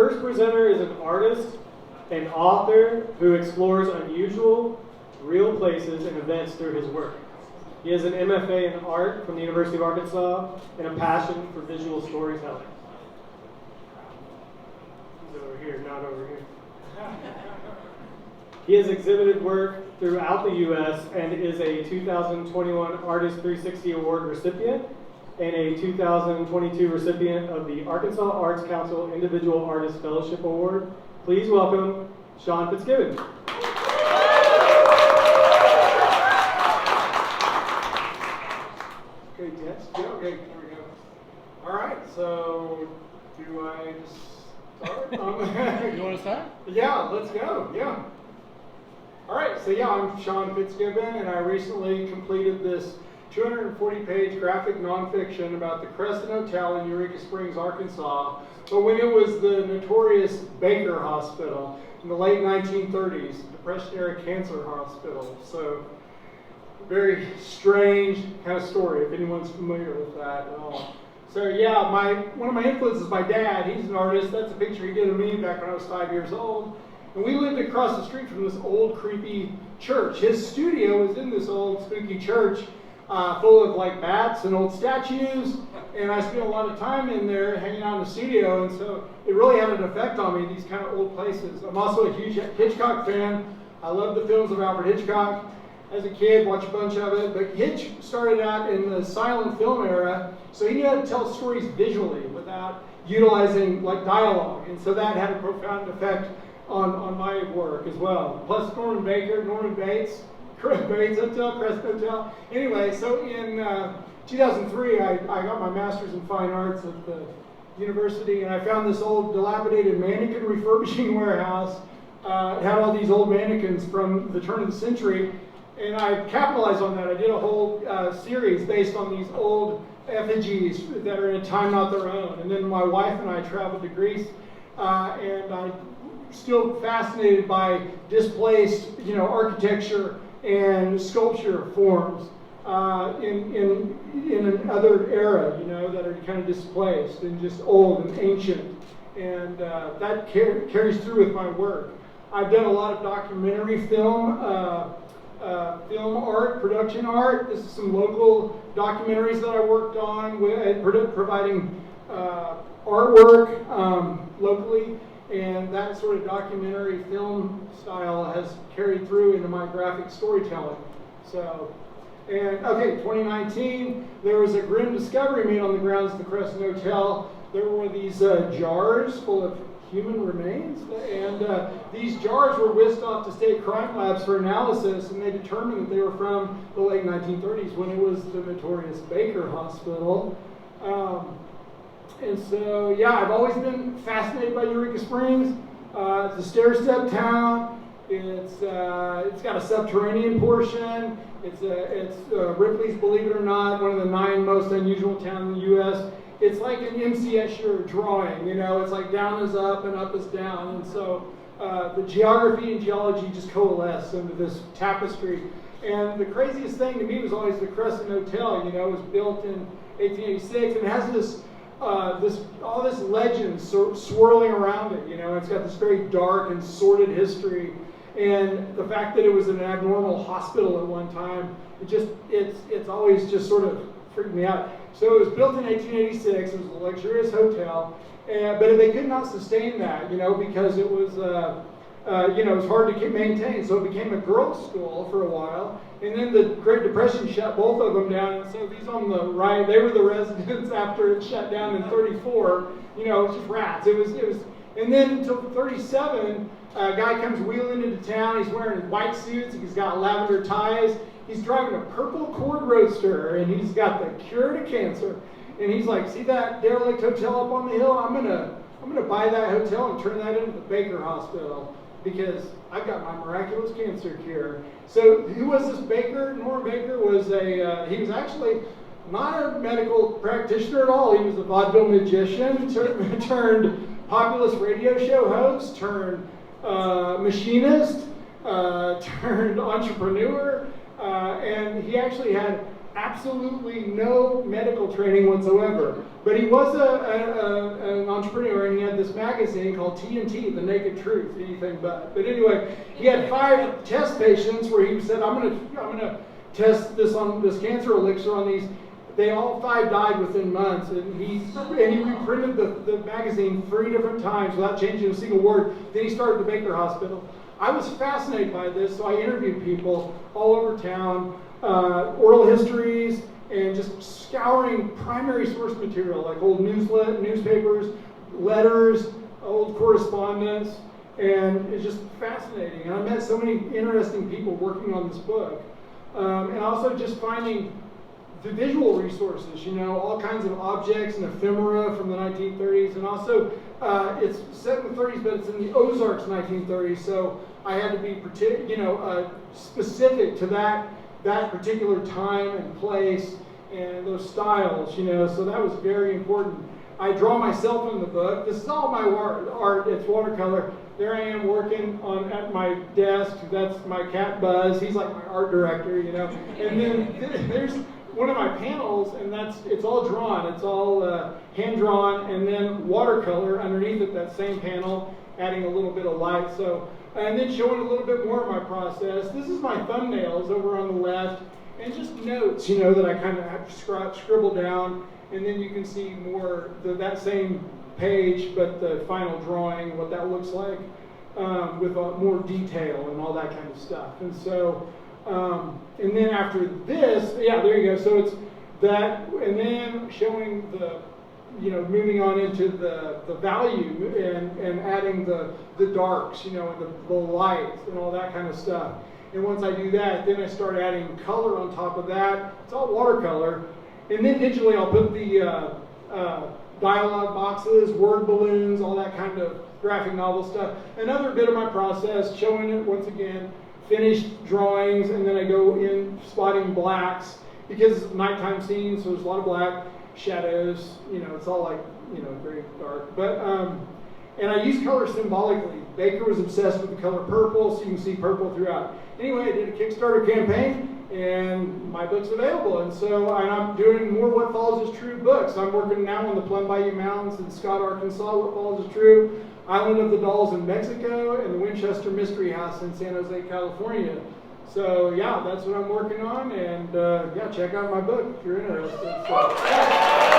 first presenter is an artist and author who explores unusual, real places and events through his work. He has an MFA in art from the University of Arkansas and a passion for visual storytelling. He's over here, not over here. He has exhibited work throughout the U.S. and is a 2021 Artist 360 Award recipient and a 2022 recipient of the Arkansas Arts Council Individual Artist Fellowship Award. Please welcome Sean Fitzgibbon. Okay, yes. Yeah, okay, there we go. All right, so do I start? You want to start? Yeah, let's go. Yeah. All right, so yeah, I'm Sean Fitzgibbon, and I recently completed this 240-page graphic nonfiction about the Crescent Hotel in Eureka Springs, Arkansas, but when it was the notorious Baker Hospital in the late 1930s, Depression-era cancer hospital. So, very strange kind of story, if anyone's familiar with that at all. So yeah, one of my influences is my dad. He's an artist. That's a picture he did of me back when I was 5 years old. And we lived across the street from this old, creepy church. His studio was in this old, spooky church, full of like bats and old statues. And I spent a lot of time in there hanging out in the studio. And so it really had an effect on me, these kind of old places. I'm also a huge Hitchcock fan. I love the films of Alfred Hitchcock. As a kid, watched a bunch of it, but Hitch started out in the silent film era, so he knew how to tell stories visually without utilizing like dialogue, and so that had a profound effect on my work as well. Plus Norman Bates, Hotel, Crescent Hotel. Anyway, so in 2003, I got my master's in fine arts at the university, and I found this old dilapidated mannequin refurbishing warehouse. It had all these old mannequins from the turn of the century. And I capitalized on that. I did a whole series based on these old effigies that are in a time not their own. And then my wife and I traveled to Greece, and I'm still fascinated by displaced, architecture and sculpture forms in another era, that are kind of displaced and just old and ancient. And that carries through with my work. I've done a lot of documentary film art, production art. This is some local documentaries that I worked on, providing artwork locally, and that sort of documentary film style has carried through into my graphic storytelling. So, and okay, 2019, there was a grim discovery made on the grounds of the Crescent Hotel. There were these jars full of human remains, and these jars were whisked off to state crime labs for analysis, and they determined that they were from the late 1930s when it was the notorious Baker Hospital. And so, yeah, I've always been fascinated by Eureka Springs. It's a stair-step town. It's got a subterranean portion. It's Ripley's, believe it or not, one of the 9 most unusual towns in the U.S. It's like an M.C. Escher drawing, it's like down is up and up is down. And so the geography and geology just coalesce into this tapestry. And the craziest thing to me was always the Crescent Hotel. It was built in 1886, and it has all this legend swirling around it. It's got this very dark and sordid history. And the fact that it was an abnormal hospital at one time, it's always just sort of freaked me out. So it was built in 1886. It was a luxurious hotel, but they could not sustain that, because it was, it was hard to maintain. So it became a girls' school for a while, and then the Great Depression shut both of them down. And so these on the right, they were the residents after it shut down in '34. It was just rats. It was, and then until '37, a guy comes wheeling into town. He's wearing white suits. He's got lavender ties. He's driving a purple Ford Roadster, and he's got the cure to cancer. And he's like, "See that derelict hotel up on the hill? I'm gonna buy that hotel and turn that into the Baker Hospital because I've got my miraculous cancer cure." So who was this Baker? Norman Baker was he was actually not a medical practitioner at all. He was a vaudeville magician turned populist radio show host, turned machinist, turned entrepreneur. And he actually had absolutely no medical training whatsoever. But he was an entrepreneur, and he had this magazine called TNT, The Naked Truth, anything but. But anyway, he had 5 test patients where he said, I'm gonna test this cancer elixir on these. They all 5 died within months, and he reprinted the magazine 3 different times without changing a single word. Then he started the Baker Hospital. I was fascinated by this, so I interviewed people all over town, oral histories, and just scouring primary source material like old newspapers, letters, old correspondence, and it's just fascinating. And I met so many interesting people working on this book, and also just finding the visual resources, all kinds of objects and ephemera from the 1930s, and also it's set in the 30s, but it's in the Ozarks 1930s, so I had to be specific to that particular time and place and those styles, so that was very important. I draw myself in the book. This is all my art. It's watercolor. There I am working at my desk. That's my cat Buzz. He's like my art director, And then there's one of my panels, and it's all drawn. It's all hand drawn, and then watercolor underneath it. That same panel, adding a little bit of light. So, and then showing a little bit more of my process. This is my thumbnails over on the left, and just notes, that I kind of have to scribble down. And then you can see more that same page, but the final drawing, what that looks like, with more detail and all that kind of stuff. And so, and then after this, there you go. So it's that, and then showing the, moving on into the value and adding the darks, and the light and all that kind of stuff. And once I do that, then I start adding color on top of that. It's all watercolor. And then digitally, I'll put the dialogue boxes, word balloons, all that kind of graphic novel stuff. Another bit of my process, showing it once again, finished drawings, and then I go in spotting blacks, because it's nighttime scenes, so there's a lot of black, shadows, it's all like, very dark. But, and I use color symbolically. Baker was obsessed with the color purple, so you can see purple throughout. Anyway, I did a Kickstarter campaign, and my book's available. And so I'm doing more What Follows is True books. I'm working now on the Plum Bayou Mountains in Scott, Arkansas, What Follows is True, Island of the Dolls in Mexico, and the Winchester Mystery House in San Jose, California. So yeah, that's what I'm working on, and check out my book if you're interested. So,